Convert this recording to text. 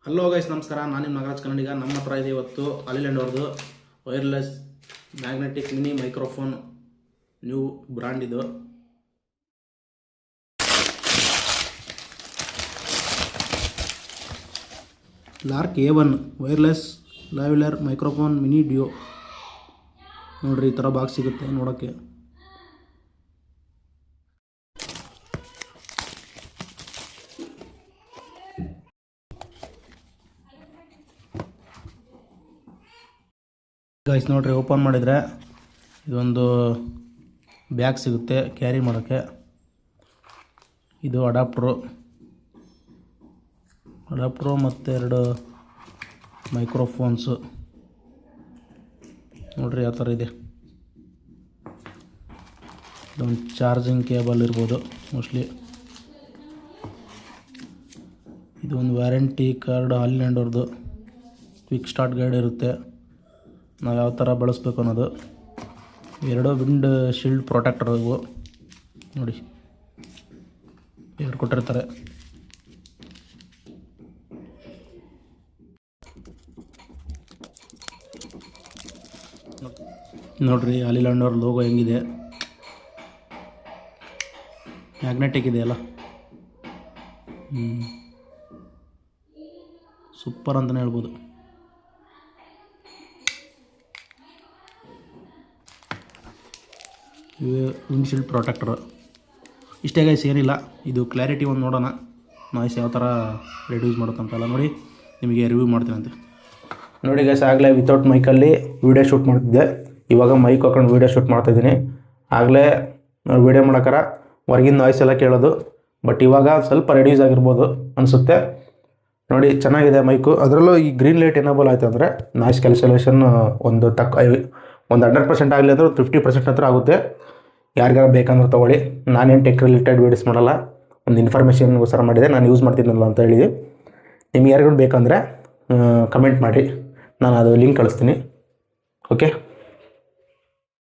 Hello guys, ನಮಸ್ಕಾರ. ನಾನು ನಿಮ್ಮ ನಾಗರಾಜ್ ಕನ್ನಡಿಗ. ನಮ್ಮ ಹತ್ರ ಇದೆ ಇವತ್ತು ಹಾಲಿಲ್ಯಾಂಡ್ ಅವ್ರದ್ದು wireless magnetic mini microphone. New brand ಇದು. Lark A1 wireless lavalier microphone mini duo. ನೋಡ್ರಿ, ಈ ಥರ ಬಾಕ್ಸ್ ಸಿಗುತ್ತೆ ನೋಡೋಕ್ಕೆ. ಗೈಸ್ ನೋಡ್ರಿ, ಓಪನ್ ಮಾಡಿದರೆ ಇದೊಂದು ಬ್ಯಾಗ್ ಸಿಗುತ್ತೆ ಕ್ಯಾರಿ ಮಾಡೋಕ್ಕೆ. ಇದು ಅಡಾಪ್ಟ್ರು ಮತ್ತು ಎರಡು ಮೈಕ್ರೋಫೋನ್ಸು. ನೋಡ್ರಿ ಯಾವ ಥರ ಇದೆ. ಇದೊಂದು ಚಾರ್ಜಿಂಗ್ ಕೇಬಲ್ ಇರ್ಬೋದು ಮೋಸ್ಟ್ಲಿ. ಇದು ಒಂದು ವ್ಯಾರಂಟಿ ಕಾರ್ಡ್ ಹಾಲಿಲ್ಯಾಂಡ್ ಅವ್ರದ್ದು. ಕ್ವಿಕ್ ಸ್ಟಾರ್ಟ್ ಗೈಡ್ ಇರುತ್ತೆ, ನಾವು ಯಾವ ಥರ ಬಳಸಬೇಕು ಅನ್ನೋದು. ಎರಡು ವಿಂಡ್ ಶೀಲ್ಡ್ ಪ್ರೊಟೆಕ್ಟರ್ ಇವು ನೋಡಿ, ಎರಡು ಕೊಟ್ಟಿರ್ತಾರೆ. ನೋಡ್ರಿ ಹಾಲಿಲ್ಯಾಂಡ್ ಅವ್ರ ಲೋಗೋ ಹೆಂಗಿದೆ, ಮ್ಯಾಗ್ನೆಟಿಕ್ ಇದೆಯಲ್ಲ, ಸೂಪರ್ ಅಂತಲೇ ಹೇಳ್ಬೋದು. ಇವು ವಿಂಡ್ಶೀಲ್ಡ್ ಪ್ರೊಟೆಕ್ಟರ್. ಇಷ್ಟೇ ಗೈಸ್, ಏನಿಲ್ಲ. ಇದು ಕ್ಲಾರಿಟಿ ಒಂದು ನೋಡೋಣ, ನಾಯ್ಸ್ ಯಾವ ಥರ ರೆಡ್ಯೂಸ್ ಮಾಡುತ್ತಂತಲ್ಲ ನೋಡಿ, ನಿಮಗೆ ರಿವ್ಯೂ ಮಾಡ್ತೀನಂತೆ. ನೋಡಿ ಗೈಸ್, ಆಗಲೇ ವಿತೌಟ್ ಮೈಕಲ್ಲಿ ವೀಡಿಯೋ ಶೂಟ್ ಮಾಡ್ತಿದ್ದೆ. ಇವಾಗ ಮೈಕ್ ಹಾಕೊಂಡು ವೀಡಿಯೋ ಶೂಟ್ ಮಾಡ್ತಾಯಿದ್ದೀನಿ. ಆಗಲೇ ವೀಡಿಯೋ ಮಾಡೋಕ್ಕಾರ ಹೊರಗಿನ ನಾಯ್ಸ್ ಎಲ್ಲ ಕೇಳೋದು, ಬಟ್ ಇವಾಗ ಸ್ವಲ್ಪ ರೆಡ್ಯೂಸ್ ಆಗಿರ್ಬೋದು ಅನಿಸುತ್ತೆ. ನೋಡಿ, ಚೆನ್ನಾಗಿದೆ ಮೈಕು. ಅದರಲ್ಲೂ ಈ ಗ್ರೀನ್ ಲೈಟ್ ಎನೇಬಲ್ ಆಯಿತು ಅಂದರೆ ನಾಯ್ಸ್ ಕ್ಯಾನ್ಸಲೇಷನ್ ಒಂದು 100% ಆಗಲಿ ಅಂದರೆ 50% ಹತ್ರ ಆಗುತ್ತೆ. ಯಾರಿಗಾರ ಬೇಕಂದ್ರೆ ತೊಗೊಳ್ಳಿ. ನಾನೇನು ಟೆಕ್ ರಿಲೇಟೆಡ್ ವೀಡಿಯೋಸ್ ಮಾಡಲ್ಲ, ಒಂದು ಇನ್ಫಾರ್ಮೇಷನ್ಗೋಸ್ಕರ ಮಾಡಿದೆ, ನಾನು ಯೂಸ್ ಮಾಡ್ತಿದ್ನಲ್ಲ ಅಂತ ಹೇಳಿ. ನಿಮ್ಗೆ ಯಾರಿಗೂ ಬೇಕಂದರೆ ಕಮೆಂಟ್ ಮಾಡಿ, ನಾನು ಅದು ಲಿಂಕ್ ಕಳಿಸ್ತೀನಿ. ಓಕೆ.